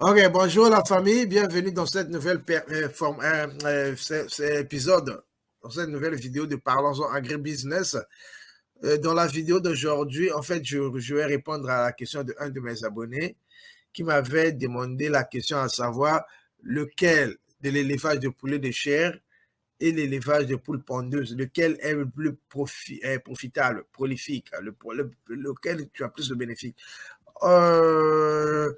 Ok, bonjour la famille, bienvenue dans cette nouvelle épisode, dans cette nouvelle vidéo de Parlons-en Agribusiness. Dans la vidéo d'aujourd'hui, en fait, je vais répondre à la question de un de mes abonnés qui m'avait demandé la question à savoir lequel de l'élevage de poulets de chair et l'élevage de poules pondeuses, lequel est le plus profitable, prolifique, lequel tu as plus de bénéfices. Euh,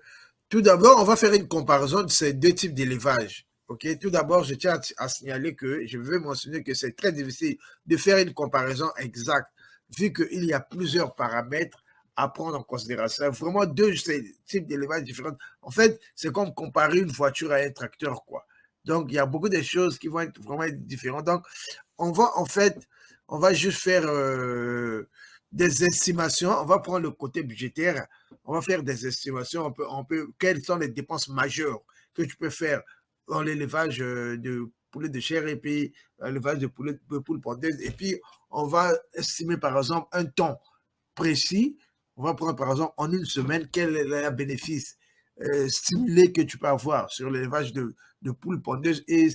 Tout d'abord, on va faire une comparaison de ces deux types d'élevage. Ok. Tout d'abord, je tiens à signaler que je veux mentionner que c'est très difficile de faire une comparaison exacte, vu qu'il y a plusieurs paramètres à prendre en considération. Vraiment deux types d'élevage différents. En fait, c'est comme comparer une voiture à un tracteur, quoi. Donc, il y a beaucoup de choses qui vont être vraiment différentes. Donc, on va juste faire des estimations. On va prendre le côté budgétaire. On va faire des estimations. Quelles sont les dépenses majeures que tu peux faire dans l'élevage de poulets de chair et puis l'élevage de poules pondeuses. Et puis, on va estimer, par exemple, un temps précis. On va prendre, par exemple, en une semaine, quel est le bénéfice stimulé que tu peux avoir sur l'élevage de poules pondeuses et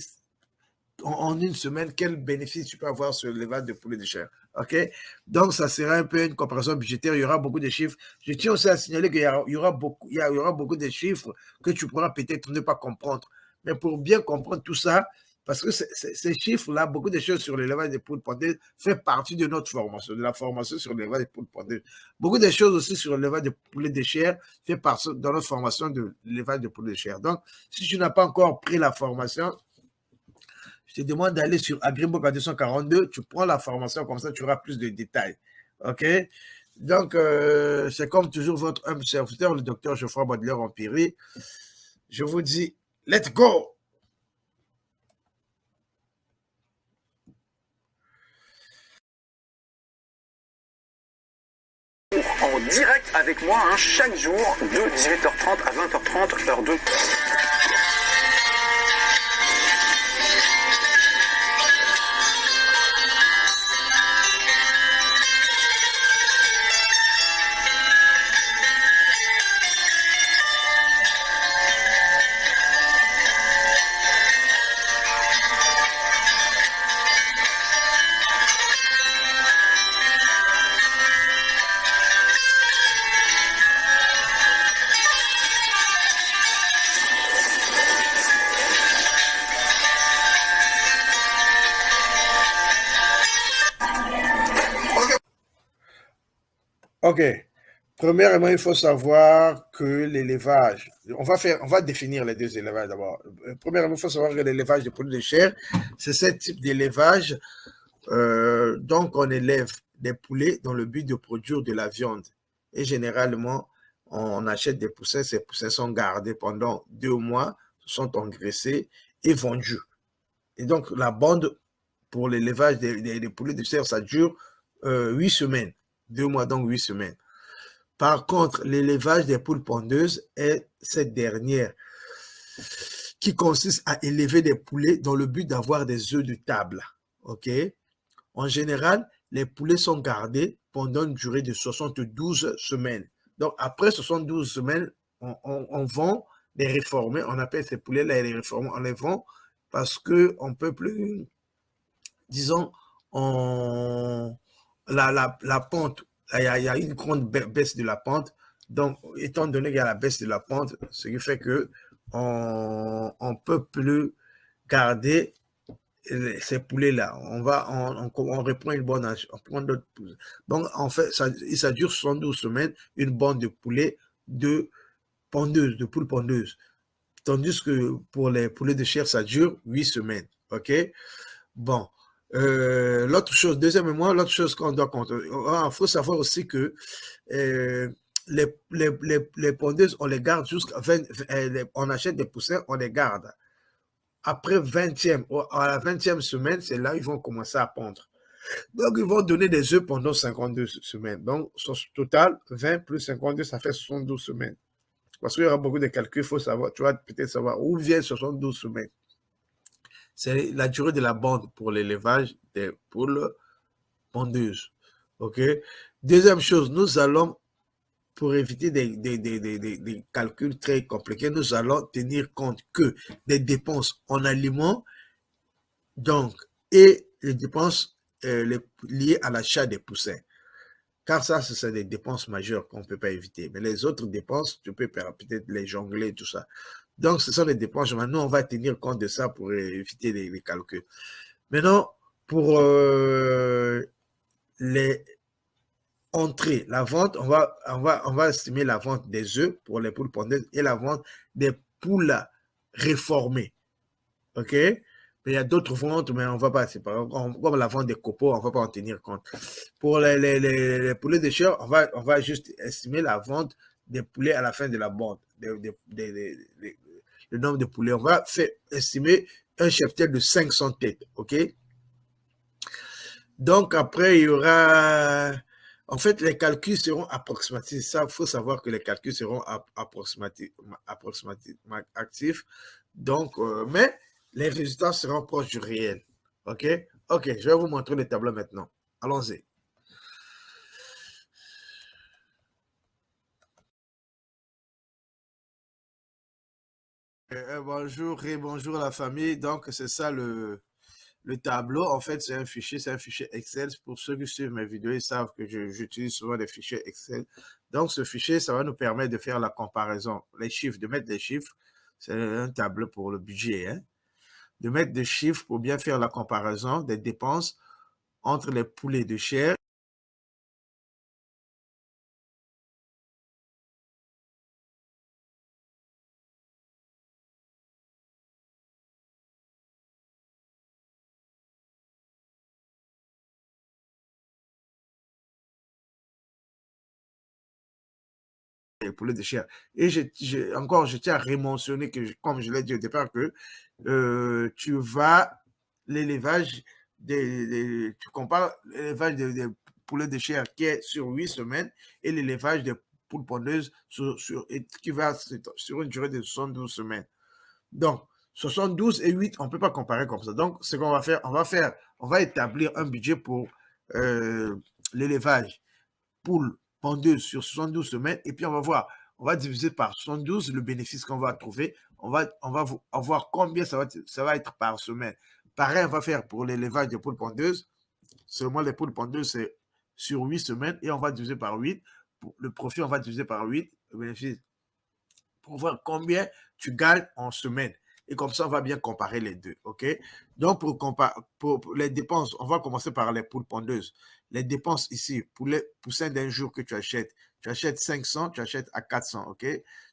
en une semaine, quel bénéfice tu peux avoir sur l'élevage de poulet de chair. OK? Donc, ça sera un peu une comparaison budgétaire. Il y aura beaucoup de chiffres. Je tiens aussi à signaler qu'il y aura beaucoup de chiffres que tu pourras peut-être ne pas comprendre. Mais pour bien comprendre tout ça, parce que ces chiffres-là, beaucoup de choses sur l'élevage des poules pondeuses fait partie de notre formation, de la formation sur l'élevage des poules pondeuses. Beaucoup de choses aussi sur l'élevage des poulets de chair fait partie de notre formation de l'élevage de poulets de chair. Donc, si tu n'as pas encore pris la formation, je te demande d'aller sur Agribook 242, tu prends la formation, comme ça tu auras plus de détails. OK? Donc, c'est comme toujours votre humble serviteur, le docteur Geoffroy Baudelaire-Empiri. Je vous dis, let's go! En direct avec moi chaque jour de 18h30 à 20h30 heure de OK. Premièrement, il faut savoir que l'élevage, on va définir les deux élevages d'abord. Premièrement, il faut savoir que l'élevage de poules de chair, c'est ce type d'élevage. Donc, on élève des poulets dans le but de produire de la viande. Et généralement, on achète des poussins. Ces poussins sont gardés pendant 2 mois, sont engraissés et vendus. Et donc, la bande pour l'élevage des poulets de chair, ça dure 8 semaines. 2 mois, donc 8 semaines. Par contre, l'élevage des poules pondeuses est cette dernière qui consiste à élever des poulets dans le but d'avoir des œufs de table. OK? En général, les poulets sont gardés pendant une durée de 72 semaines. Donc, après 72 semaines, on vend les réformés. On appelle ces poulets-là les réformés. On les vend parce qu'on ne peut plus, disons, on, la pente, il y a une grande baisse de la pente. Donc, étant donné qu'il y a la baisse de la pente, ce qui fait que on ne peut plus garder ces poulets-là. On reprend une bonne âge, on prend d'autres poulets. Donc, en fait, ça dure 72 semaines, une bande de poulets de pondeuses, de poules pondeuses. Tandis que pour les poulets de chair, ça dure 8 semaines. OK? Bon. Deuxièmement, l'autre chose qu'on doit compter, il faut savoir aussi que euh, les pondeuses, on les garde jusqu'à 20, on achète des poussins, on les garde. Après 20e, à la 20e semaine, c'est là qu'ils vont commencer à pondre. Donc, ils vont donner des œufs pendant 52 semaines. Donc, au total, 20 plus 52, ça fait 72 semaines. Parce qu'il y aura beaucoup de calculs, il faut savoir, tu vas peut-être savoir où viennent 72 semaines. C'est la durée de la bande pour l'élevage des poules pondeuses. OK? Deuxième chose, nous allons pour éviter des calculs très compliqués, nous allons tenir compte que des dépenses en aliments, donc, et les dépenses liées à l'achat des poussins. Car ça, ce sont des dépenses majeures qu'on ne peut pas éviter. Mais les autres dépenses, tu peux peut-être les jongler, tout ça. Donc, ce sont les dépenses. Maintenant, on va tenir compte de ça pour éviter les calculs. Maintenant, pour les entrées, la vente, on va estimer la vente des œufs pour les poules pondeuses et la vente des poules réformées. OK? Mais il y a d'autres ventes, mais on va pas, c'est pas, comme la vente des copeaux, on va pas en tenir compte. Pour les poulets de chair, on va juste estimer la vente des poulets à la fin de la bande, le nombre de poulets. On va estimer un cheptel de 500 têtes, OK? Donc, après, il y aura... En fait, les calculs seront approximatifs. Ça, il faut savoir que les calculs seront approximatifs actifs. Donc, mais les résultats seront proches du réel. OK? OK, je vais vous montrer le tableau maintenant. Allons-y. Bonjour et bonjour la famille. Donc, c'est ça le tableau. En fait, c'est un fichier Excel. Pour ceux qui suivent mes vidéos, ils savent que j'utilise souvent des fichiers Excel. Donc, ce fichier, ça va nous permettre de faire la comparaison, les chiffres, de mettre les chiffres. C'est un tableau pour le budget, hein? De mettre des chiffres pour bien faire la comparaison des dépenses entre les poulets de chair les poulets de chair. Et encore, je tiens à rementionner que, comme je l'ai dit au départ, que tu vas, l'élevage, tu compares l'élevage des poulets de chair qui est sur 8 semaines et l'élevage des poules pondeuses qui va sur une durée de 72 semaines. Donc, 72 et 8, on ne peut pas comparer comme ça. Donc, ce qu'on va faire, on va établir un budget pour l'élevage poule pondeuse sur 72 semaines et puis on va voir, on va diviser par 72 le bénéfice qu'on va trouver. On va voir combien ça va être par semaine. Pareil, on va faire pour l'élevage des poules pondeuses. Seulement les poules pondeuses, c'est sur 8 semaines et on va diviser par 8. Pour le profit, on va diviser par 8, le bénéfice, pour voir combien tu gagnes en semaine. Et comme ça, on va bien comparer les deux. OK? Donc, pour les dépenses, on va commencer par les poules pondeuses. Les dépenses ici, pour les poussins d'un jour que tu achètes 500, tu achètes à 400. OK?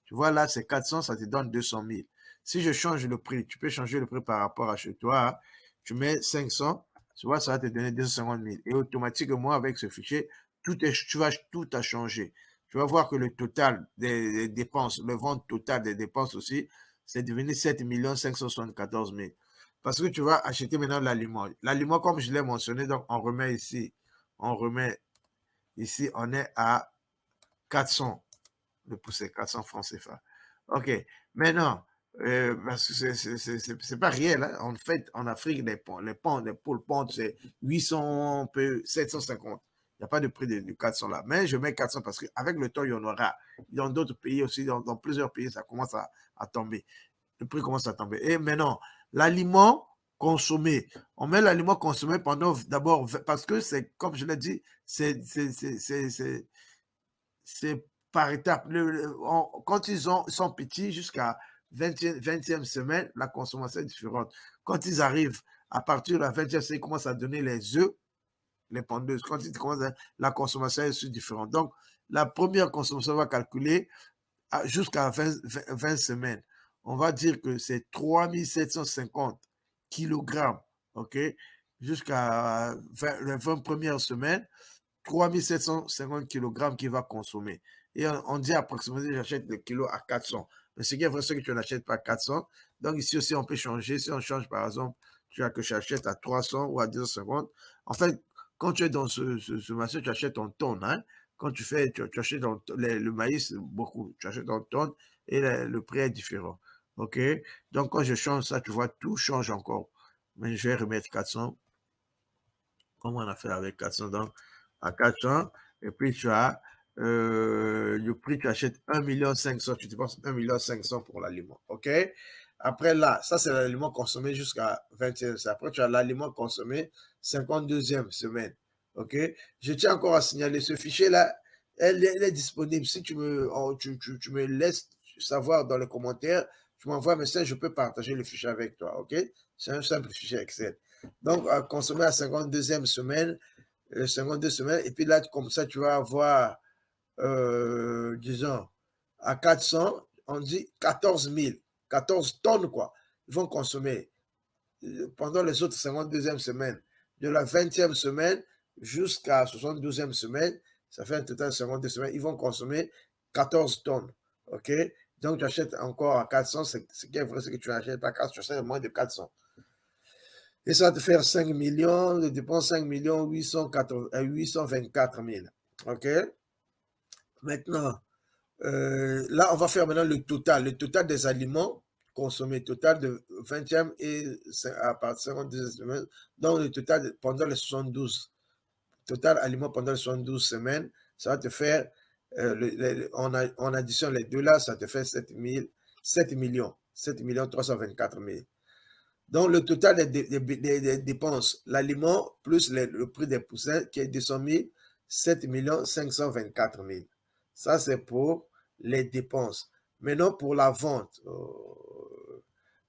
Tu vois, là, c'est 400, ça te donne 200 000. Si je change le prix, tu peux changer le prix par rapport à chez toi. Tu mets 500, tu vois, ça va te donner 250 000. Et automatiquement, avec ce fichier, tout a changé. Tu vas voir que le total des dépenses, le vente total des dépenses aussi, c'est devenu 7 574 000. Parce que tu vas acheter maintenant l'aliment. L'aliment, comme je l'ai mentionné, donc on remet ici, on est à 400, le poussé, 400 francs CFA. OK. Maintenant, parce que c'est pas réel, hein? En fait, en Afrique, les poules pondes, c'est 800, 750. Il n'y a pas de prix de 400 là. Mais je mets 400 parce qu'avec le temps, il y en aura. Dans d'autres pays aussi, dans plusieurs pays, ça commence à tomber. Le prix commence à tomber. Et maintenant, l'aliment consommé. On met l'aliment consommé pendant d'abord, parce que c'est, comme je l'ai dit, c'est par étapes. Quand ils sont petits, jusqu'à 20e semaine, la consommation est différente. Quand ils arrivent à partir de la 20e semaine, ils commencent à donner les œufs, les pondeuses. Quand ils commencent, la consommation est différente. Donc, la première consommation va calculer jusqu'à 20 semaines. On va dire que c'est 3750 kg, OK, jusqu'à la 20 premières semaines, 3750 kg qu'il va consommer. Et on dit approximativement, j'achète le kilo à 400. Mais ce qui est vrai, c'est que tu n'achètes pas 400. Donc ici aussi, on peut changer. Si on change, par exemple, tu as que j'achète à 300 ou à 250. En fait, quand tu es dans ce marché, tu achètes en tonnes. Hein? Quand tu achètes le maïs, beaucoup. Tu achètes en tonnes et le prix est différent. OK? Donc, quand je change ça, tu vois, tout change encore. Mais je vais remettre 400. Comme on a fait avec 400. Donc, à 400. Et puis, tu as le prix, tu achètes 1,5 million, tu dépenses 1,5 million pour l'aliment, ok? Après là, ça c'est l'aliment consommé jusqu'à 21e. Après, tu as l'aliment consommé 52e semaine, ok? Je tiens encore à signaler, ce fichier-là, elle est disponible. Si tu me laisses savoir dans les commentaires, tu m'envoies un message, je peux partager le fichier avec toi, ok? C'est un simple fichier Excel. Donc, consommer à 52e semaine, 52 semaines, et puis là, comme ça, tu vas avoir disons, à 400, on dit 14 000, 14 tonnes, quoi. Ils vont consommer pendant les autres 52e semaines, de la 20e semaine jusqu'à 72e semaine, ça fait un total de 52 semaines, ils vont consommer 14 tonnes, ok? Donc, tu achètes encore à 400, ce qui est vrai, c'est que tu n'achètes pas 400, tu achètes moins de 400. Et ça va te faire 5 millions, de dépenses 5 824 000, ok? Maintenant, là, on va faire maintenant le total des aliments consommés, total de 20e et à partir de 52e semaine, donc le total pendant les 72, total aliments pendant les 72 semaines, ça va te faire, on additionne les deux là, ça te fait 7 millions 324 000. Donc, le total des dépenses, l'aliment plus le prix des poussins qui est 200 000, 7 524 000. Ça, c'est pour les dépenses. Maintenant, pour la vente.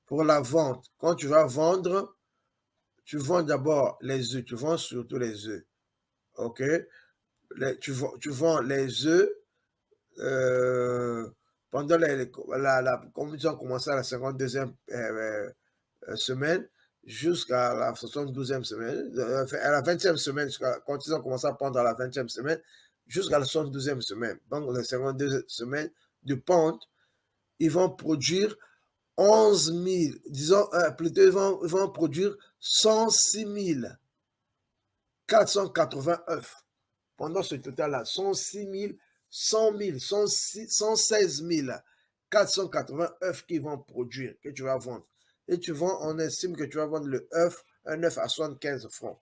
Quand tu vas vendre, tu vends d'abord les œufs. Tu vends surtout les œufs. OK? Tu vends les œufs pendant comme ils ont commencé à la 52e semaine jusqu'à la 72e semaine, à la 20e semaine, quand ils ont commencé à pondre à la 20e semaine, jusqu'à la 72e semaine. Donc, les 52 semaines de ponte, ils vont produire 11 000, disons, plutôt, ils vont produire 106 480 œufs. Pendant ce total-là, 106 100 000, 116 480 œufs qu'ils vont produire, que tu vas vendre. Et on estime que tu vas vendre un œuf à 75 francs.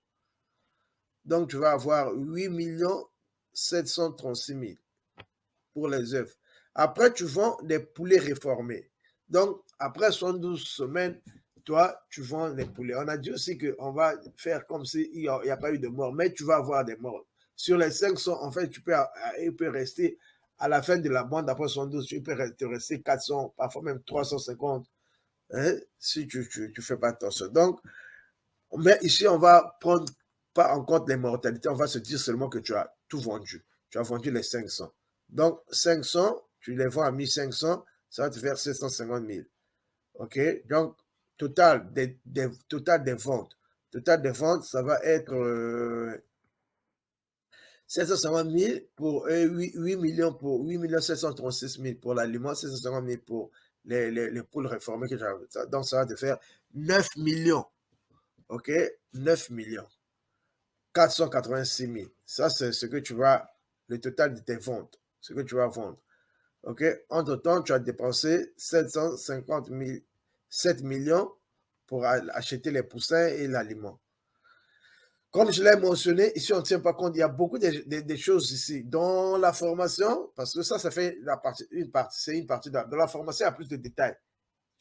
Donc, tu vas avoir 8 736 000 pour les œufs. Après, tu vends des poulets réformés. Donc, après 72 semaines, toi, tu vends les poulets. On a dit aussi qu'on va faire comme s'il n'y a pas eu de mort, mais tu vas avoir des morts. Sur les 500, en fait, il peut rester à la fin de la bande, après 72, tu peux te rester 400, parfois même 350, hein, si tu fais pas attention. Donc, mais ici, on va prendre pas en compte les mortalités, on va se dire seulement que tu as tout vendu. Tu as vendu les 500. Donc, 500, tu les vends à 1500, ça va te faire 750 000. OK? Donc, total des ventes. Total des ventes, ça va être 750 000 pour 8 millions pour 8 736 000 pour l'aliment, 750 000 pour les poules réformées que j'avais. Donc, ça va te faire 9 millions. OK? 9 millions. 486 000. Ça, c'est ce que tu vas, le total de tes ventes, ce que tu vas vendre. OK? Entre-temps, tu as dépensé 750 000, 7 millions pour acheter les poussins et l'aliment. Comme je l'ai mentionné, ici, on ne tient pas compte, il y a beaucoup de choses ici. Dans la formation, parce que ça fait une partie. Dans la formation, il y a plus de détails.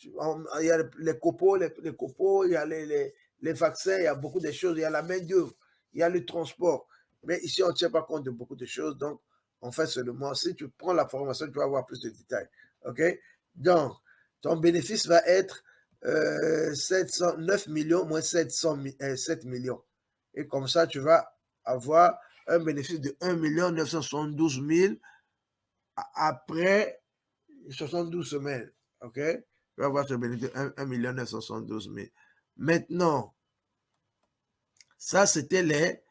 Il y a les copeaux, il y a les vaccins, il y a beaucoup de choses, il y a la main-d'œuvre, il y a le transport. Mais ici, on ne tient pas compte de beaucoup de choses. Donc, on fait seulement, si tu prends la formation, tu vas avoir plus de détails. OK? Donc, ton bénéfice va être 9 millions moins 7 millions. Et comme ça, tu vas avoir un bénéfice de 1 972 000 après 72 semaines. OK? Tu vas avoir ce bénéfice de 1 972 000. Maintenant, ça, c'était les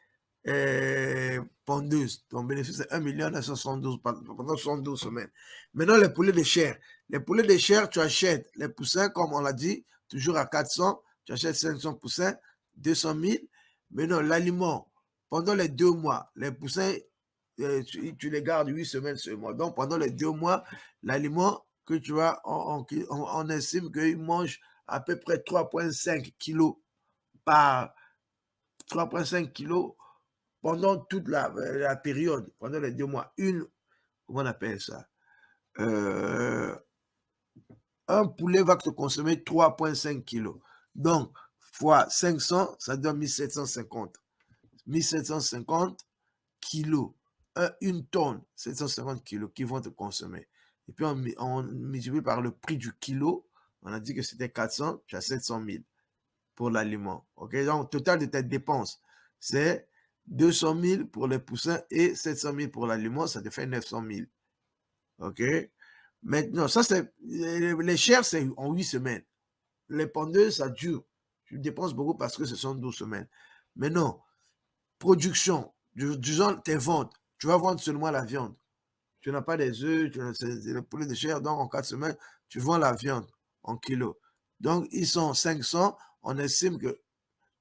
pondeuses. Ton bénéfice, c'est 1 972 pendant 72 semaines. Maintenant, les poulets de chair. Les poulets de chair, tu achètes les poussins, comme on l'a dit, toujours à 400. Tu achètes 500 poussins, 200 000. Maintenant, l'aliment, pendant les 2 mois, les poussins, tu les gardes 8 semaines seulement. Donc, pendant les 2 mois, l'aliment que tu as, on estime qu'il mange à peu près 3,5 kilos par 3,5 kilos pendant toute la période, pendant les 2 mois. comment on appelle ça? Un poulet va te consommer 3,5 kg. Donc, fois 500, ça donne 1750. 1750 kilos, une tonne, 750 kilos qui vont te consommer. Et puis on multiplie par le prix du kilo, on a dit que c'était 400, tu as 700 000 pour l'aliment. Okay? Donc, total de tes dépenses, c'est 200 000 pour les poussins et 700 000 pour l'aliment, ça te fait 900 000. OK? Maintenant, ça, c'est les chairs, c'est en 8 semaines. Les pondeuses, ça dure. Tu dépenses beaucoup parce que ce sont 12 semaines. Mais non, production, disons tes ventes, tu vas vendre seulement la viande. Tu n'as pas des œufs, c'est le poulet de chair, donc en 4 semaines, tu vends la viande en kilos. Donc, ils sont 500, on estime que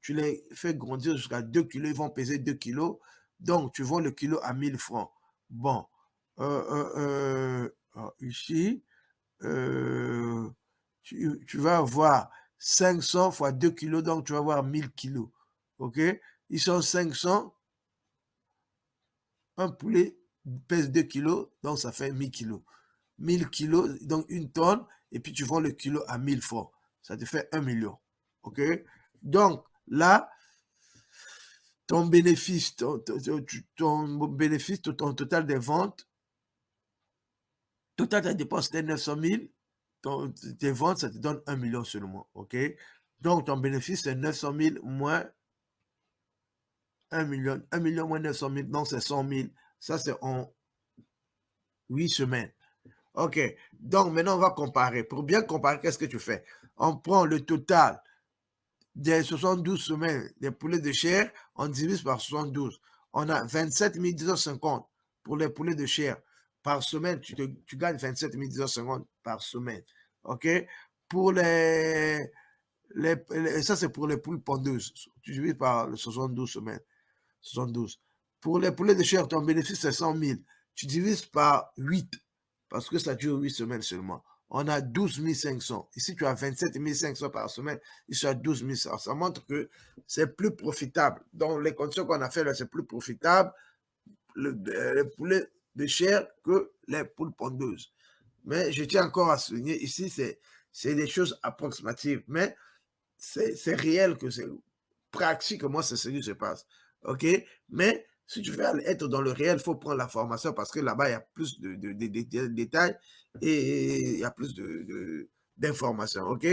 tu les fais grandir jusqu'à 2 kilos, ils vont peser 2 kilos, donc tu vends le kilo à 1000 francs. Bon, ici, tu vas avoir 500 fois 2 kilos, donc tu vas avoir 1000 kilos. OK? Ils sont 500. Un poulet pèse 2 kilos, donc ça fait 1000 kilos. 1000 kilos, donc une tonne, et puis tu vends le kilo à 1000 francs. Ça te fait 1 million. OK? Donc là, ton bénéfice, ton total des ventes, total des dépenses, c'était 900 000. Tes ventes, ça te donne 1 million seulement. OK? Donc ton bénéfice, c'est 900 000 moins 1 million. 1 million moins 900 000, donc c'est 100 000. Ça, c'est en 8 semaines. OK. Donc, maintenant, on va comparer. Pour bien comparer, qu'est-ce que tu fais? On prend le total des 72 semaines des poulets de chair, on divise par 72. On a 27 250 pour les poulets de chair. Par semaine, tu gagnes 27 250 par semaine. OK? Pour ça, c'est pour les poules pondeuses. Tu divises par les 72 semaines. 72. Pour les poulets de chair, ton bénéfice, c'est 100 000. Tu divises par 8 parce que ça dure 8 semaines seulement. On a 12 500. Ici, tu as 27 500 par semaine. Ici, tu as 12 500. Ça montre que c'est plus profitable. Dans les conditions qu'on a fait là, c'est plus profitable les poulets de chair que les poules pondeuses. Mais je tiens encore à souligner, ici, c'est des choses approximatives. Mais c'est réel que c'est pratiquement c'est ce qui se passe. OK? Mais si tu veux être dans le réel, il faut prendre la formation parce que là-bas, il y a plus de détails et il y a plus d'informations. OK?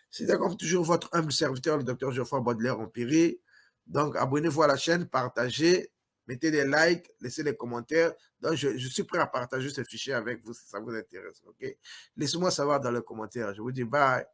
C'était comme toujours votre humble serviteur, le Dr Geoffroy Baudelaire-Empiri. Donc, abonnez-vous à la chaîne, partagez, mettez des likes, laissez des commentaires. Donc, je suis prêt à partager ce fichier avec vous si ça vous intéresse. OK? Laissez-moi savoir dans les commentaires. Je vous dis bye.